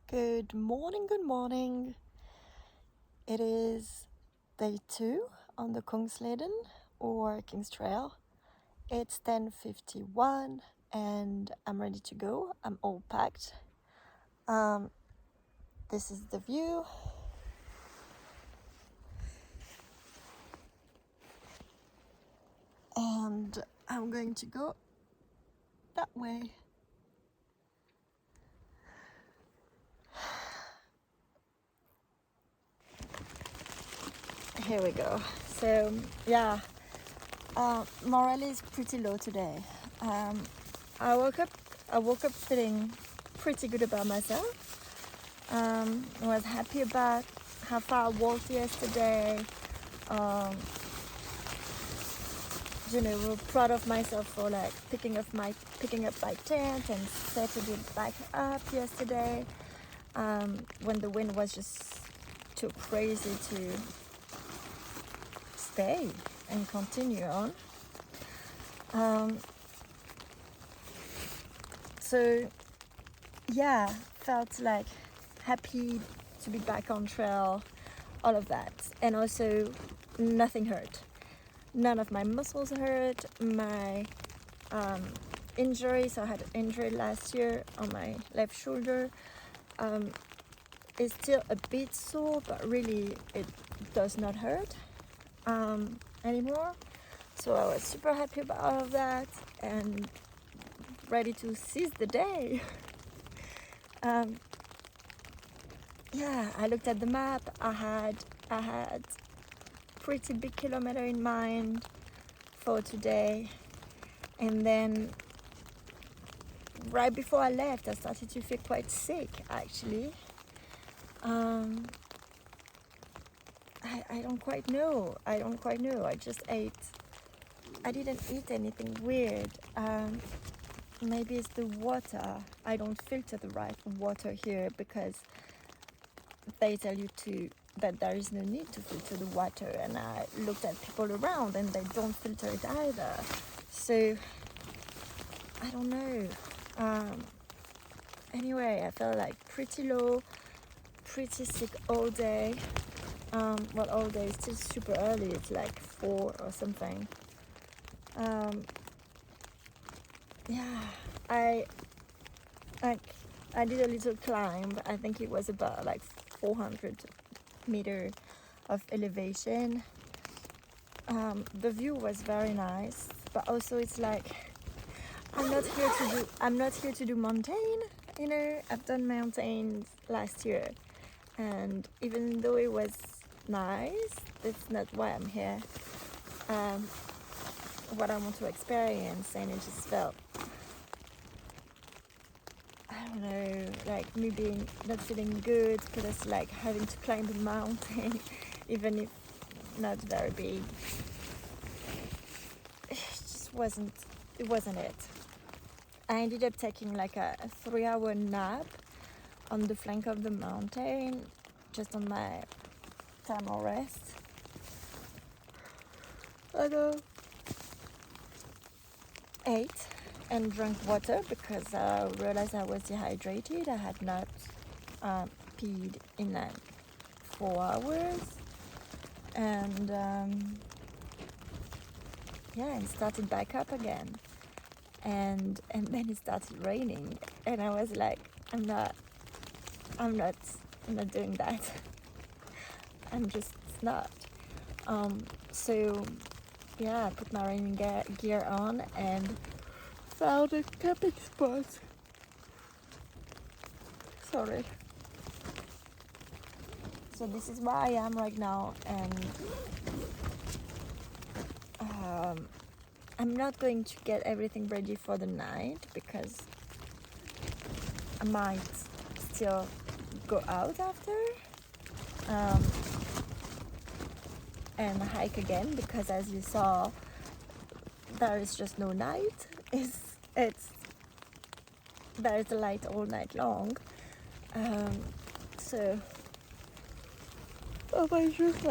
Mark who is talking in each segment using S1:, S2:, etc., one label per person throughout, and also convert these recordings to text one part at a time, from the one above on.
S1: Good morning, good morning. It is day 2 on the Kungsleden or King's Trail. It's 10:51 and I'm ready to go. I'm all packed. This is the view. And I'm going to go that way. Here we go. So yeah, morale is pretty low today. I woke up feeling pretty good about myself. I was happy about how far I walked yesterday. Proud of myself for like picking up my tent and setting it back up yesterday. When the wind was just too crazy to stay and continue on. So yeah, felt like happy to be back on trail, all of that. And also nothing hurt. None of my muscles hurt. My injury, so I had an injury last year on my left shoulder, is still a bit sore, but really it does not hurt anymore. So I was super happy about all of that and ready to seize the day. Yeah, I looked at the map. I had pretty big kilometer in mind for today, and then right before I left I started to feel quite sick actually. I don't quite know. I didn't eat anything weird. Maybe it's the water. I don't filter the right water here because they tell you that there is no need to filter the water, and I looked at people around and they don't filter it either. So I don't know. Anyway, I felt like pretty low, pretty sick all day. All day, it's still super early. It's like 4 or something. Yeah, I did a little climb. I think it was about like 400 meter of elevation. The view was very nice, but also it's like I'm not here to do mountain. I've done mountains last year, and even though it was nice, that's not why I'm here. What I want to experience, and it just felt, I don't know, like me being not feeling good because like having to climb a mountain, even if not very big. It wasn't it. I ended up taking like a 3-hour nap on the flank of the mountain, just on my time of rest. I ate and drank water because I realized I was dehydrated. I had not peed in like 4 hours, and and started back up again, and then it started raining, and I was like, I'm not doing that. I'm just not. So yeah, I put my raining gear on and found a camping spot. Sorry. So this is where I am right now, and I'm not going to get everything ready for the night because I might still go out after and hike again, because as you saw, there is just no night. There is a light all night long. So I might just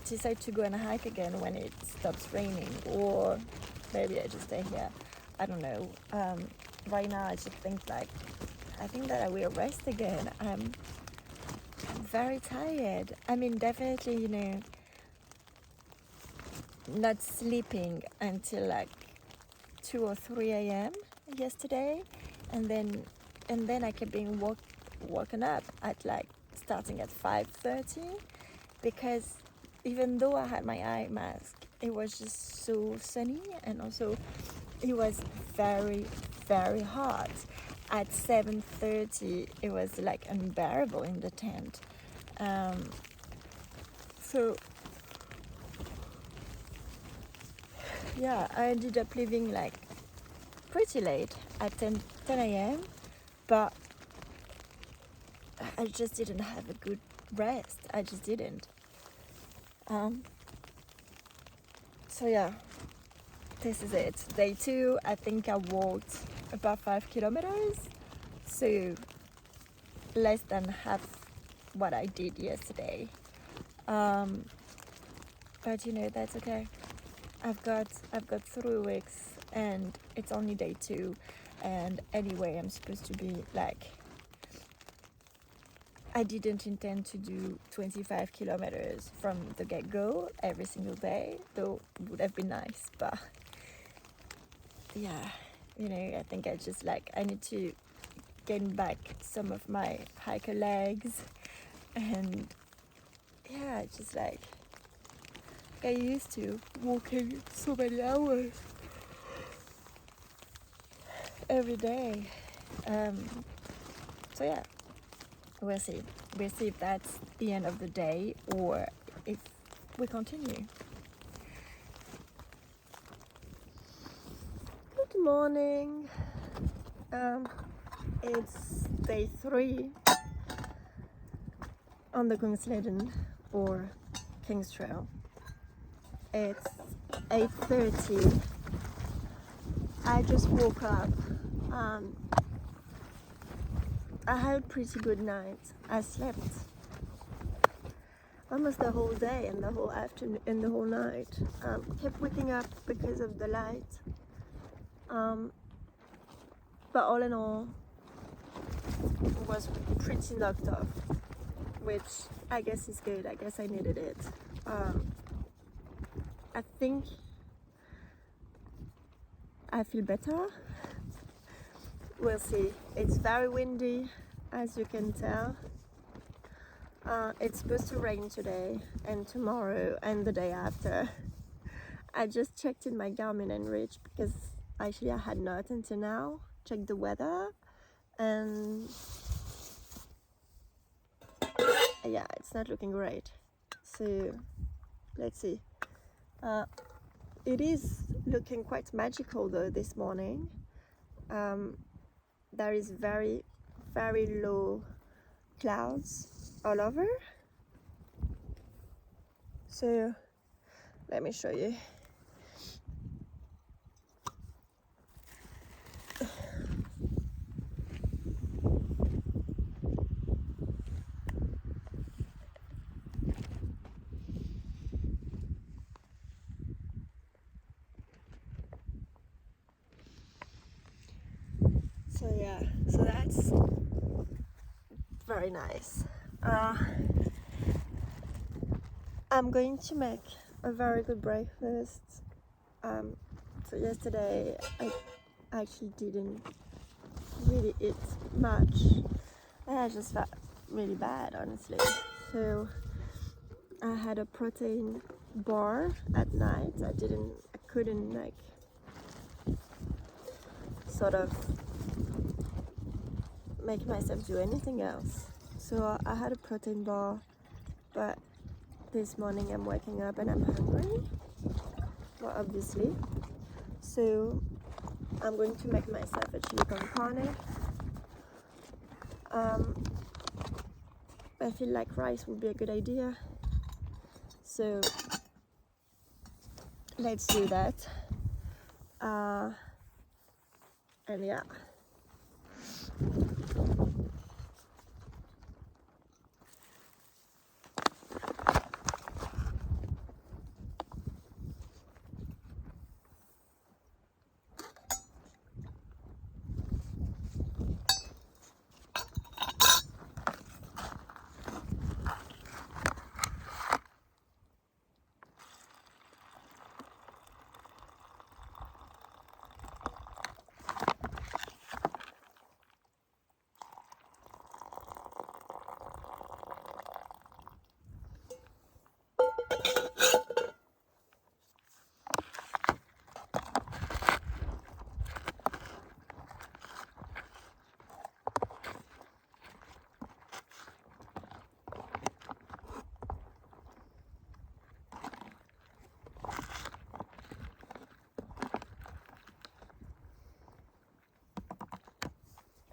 S1: decide to go and hike again when it stops raining, or maybe I just stay here. I don't know. right now I just think like, I think that I will rest again. I'm very tired. I mean, definitely, you know, not sleeping until like 2 or 3 a.m. yesterday, and then I kept being woken up at like starting at 5:30, because even though I had my eye mask, it was just so sunny, and also it was very, very hot. At 7:30 it was like unbearable in the tent. So yeah, I ended up leaving like pretty late at 10 a.m. but I just didn't have a good rest. I just didn't. So yeah, this is it. Day 2, I think I walked about 5 kilometers, so less than half what I did yesterday. But you know, that's okay. I've got 3 weeks and it's only day 2, and anyway I'm supposed to be like, I didn't intend to do 25 kilometers from the get-go every single day, though it would have been nice, but yeah, you know, I think I just like, I need to gain back some of my hiker legs, and yeah, just like I used to walking so many hours every day. So yeah, we'll see if that's the end of the day or if we continue. Good morning. It's day 3 on the Kungsleden or King's Trail. It's 8:30. I just woke up. I had a pretty good night. I slept almost the whole day and the whole afternoon and the whole night. Kept waking up because of the light. But all in all, was pretty knocked off, which I guess is good. I guess I needed it. I think I feel better. We'll see. It's very windy, as you can tell. It's supposed to rain today and tomorrow and the day after. I just checked in my Garmin and Reach, because actually I had not until now checked the weather, and yeah, it's not looking great. So let's see. It is looking quite magical though this morning. There is very, very low clouds all over. So let me show you. So yeah, so that's very nice. I'm going to make a very good breakfast. So yesterday I actually didn't really eat much, and I just felt really bad, honestly. So I had a protein bar at night. I couldn't like sort of make myself do anything else. So I had a protein bar, but this morning I'm waking up and I'm hungry, well, obviously. So I'm going to make myself a chili con carne. I feel like rice would be a good idea, so let's do that. And yeah.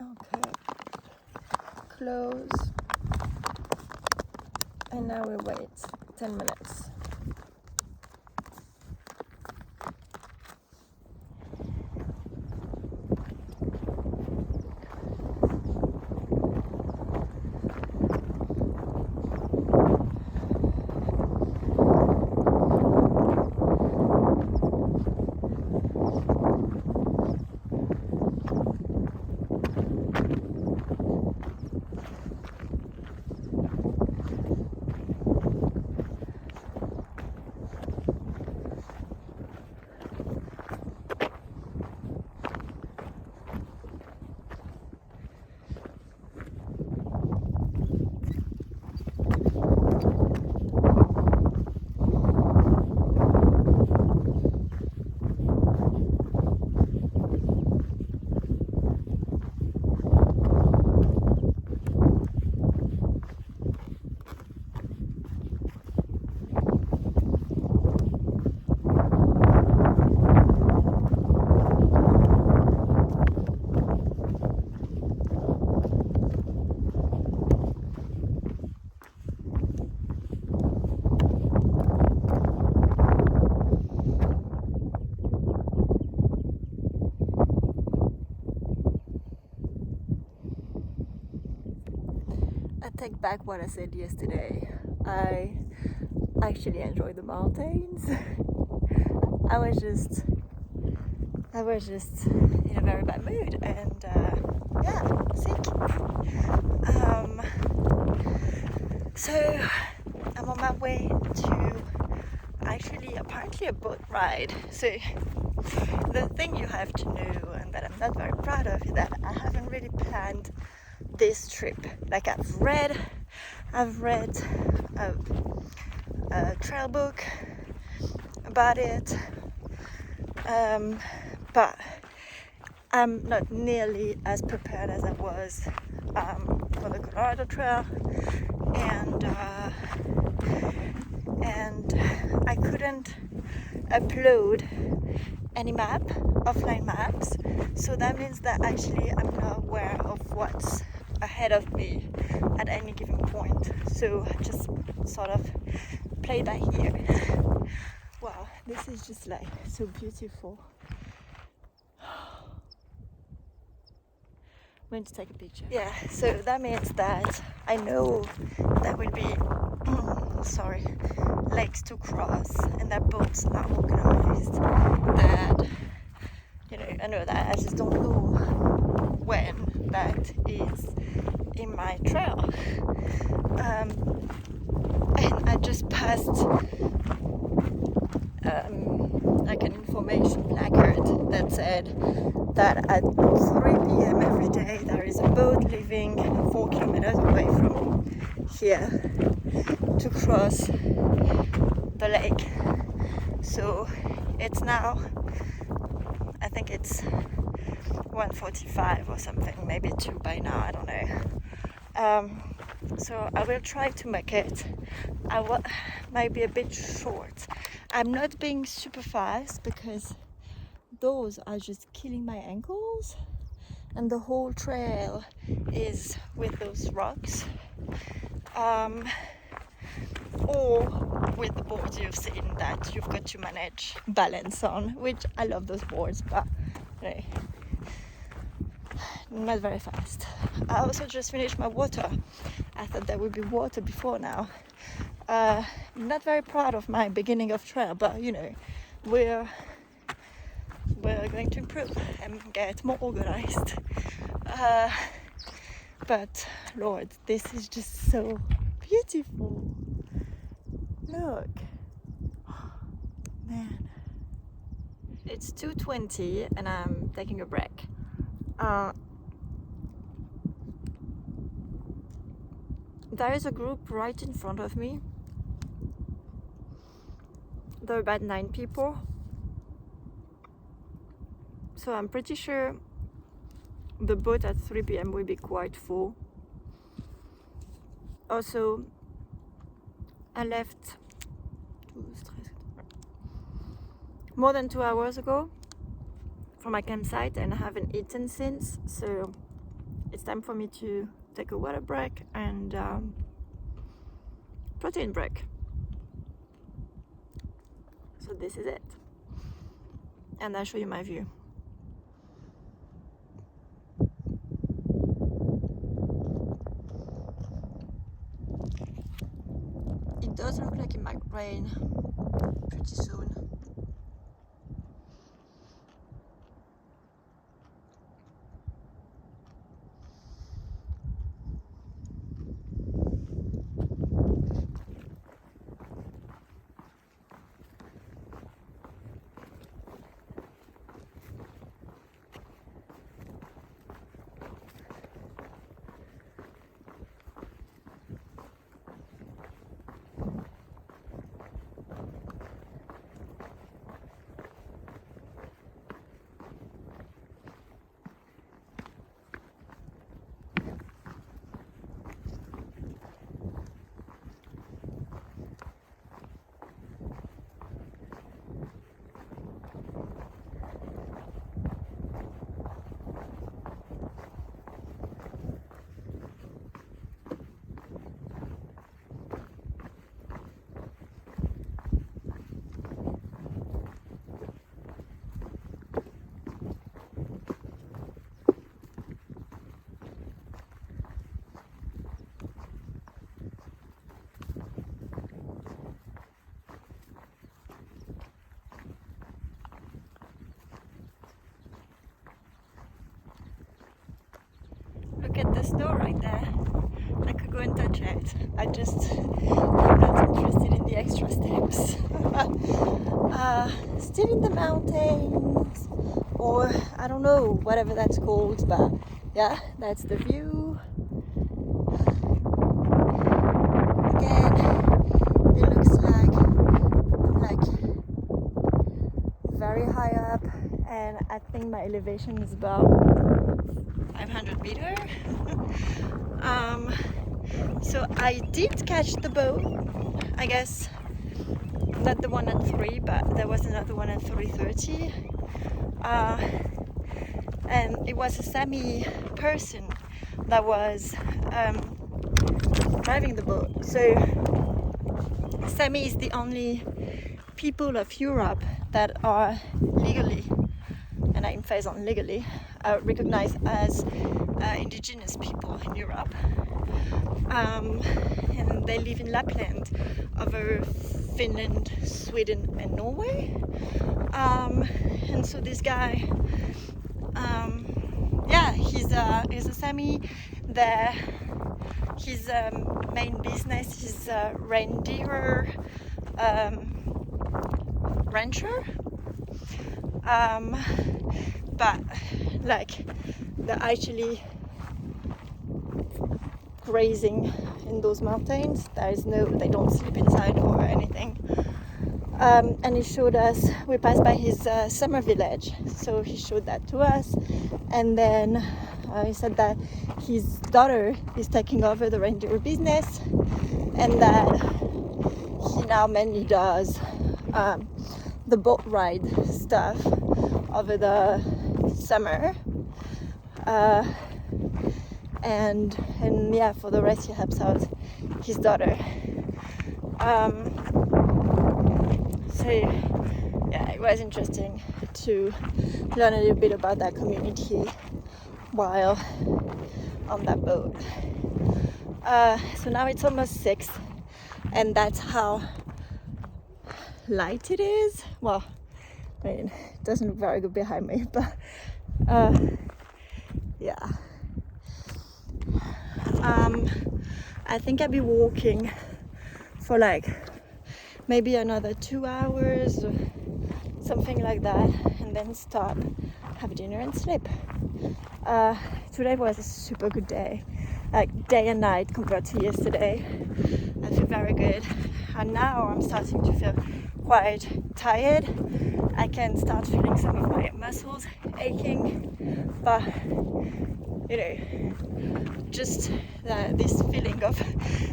S1: Okay, close, and now we wait 10 minutes. I take back what I said yesterday. I actually enjoy the mountains. I was just in a very bad mood, and sick. So I'm on my way to actually apparently a boat ride. So the thing you have to know, and that I'm not very proud of, is that I haven't really planned this trip. Like I've read a trail book about it, but I'm not nearly as prepared as I was for the Colorado Trail, and I couldn't upload any offline maps, so that means that actually I'm not aware of what's ahead of me at any given point, so I just sort of play by ear. Wow, this is just like so beautiful. I'm going to take a picture. Yeah, so that means that I know there will be lakes to cross, and that boats are organized, that I know that I just don't know when that is in my trail. And I just passed like an information placard that said that at 3 p.m. every day there is a boat leaving 4 kilometers away from here to cross the lake. So it's now, I think it's 1:45 or something, maybe 2 by now, I don't know. So I will try to make it. Might be a bit short. I'm not being super fast because those are just killing my ankles, and the whole trail is with those rocks, or with the boards you've seen that you've got to manage balance on, which I love those boards, but not very fast. I also just finished my water. I thought there would be water before now. Not very proud of my beginning of trail, but we're going to improve and get more organized. But Lord, this is just so beautiful. Look, man. It's 2:20 and I'm taking a break. There is a group right in front of me. There are about 9 people. So I'm pretty sure the boat at 3 p.m. will be quite full. Also, I left more than 2 hours ago from my campsite and I haven't eaten since, so it's time for me to take a water break and protein break. So this is it, and I'll show you my view. It does look like it might rain pretty soon. Look at the snow right there. I could go and touch it. I'm not interested in the extra steps. Still in the mountains, or I don't know, whatever that's called, but yeah, that's the view. Again, it looks like I'm like very high up, and I think my elevation is about 500 meters. So I did catch the boat, I guess not the one at 3, but there was another one at 3:30, and it was a Sami person that was driving the boat. So Sami is the only people of Europe that are legally, and I emphasize on legally, recognized as indigenous people in Europe, and they live in Lapland over Finland, Sweden and Norway, and so this guy, he's a Sami there. His main business is reindeer rancher, but like they're actually grazing in those mountains. They don't sleep inside or anything. And he showed us, we passed by his summer village, so he showed that to us, and then he said that his daughter is taking over the reindeer business, and that he now mainly does the boat ride stuff over the summer, and yeah, for the rest he helps out his daughter. So yeah, it was interesting to learn a little bit about that community while on that boat. So now it's almost 6, and that's how light it is. Well, I mean, it doesn't look very good behind me, but yeah. I think I'll be walking for like maybe another 2 hours or something like that, and then stop, have dinner and sleep. Today was a super good day, like day and night compared to yesterday. I feel very good, and now I'm starting to feel quite tired. I can start feeling some of my muscles aching, but you know, just this feeling of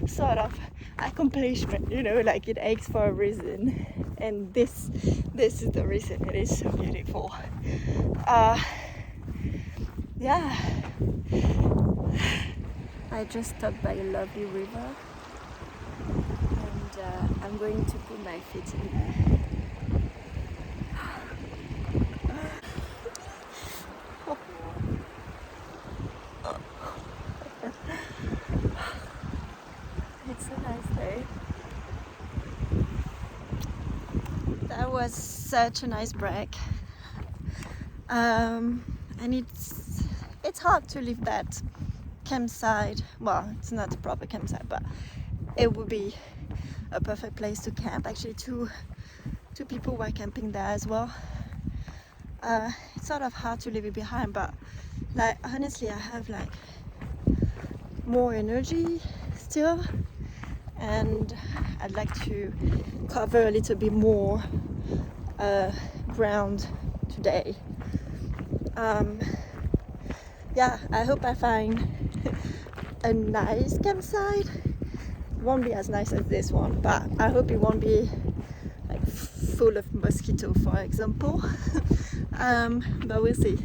S1: sort of accomplishment, you know, like it aches for a reason, and this is the reason. It is so beautiful. Yeah, I just stopped by a lovely river, and I'm going to put my feet in there. It's a nice day. That was such a nice break, and it's hard to leave that campsite. Well, it's not a proper campsite, but it would be a perfect place to camp. Actually, two people were camping there as well. It's sort of hard to leave it behind, but like honestly, I have like more energy still, and I'd like to cover a little bit more ground today. Yeah, I hope I find a nice campsite. It won't be as nice as this one, but I hope it won't be like full of mosquito, for example. But we'll see.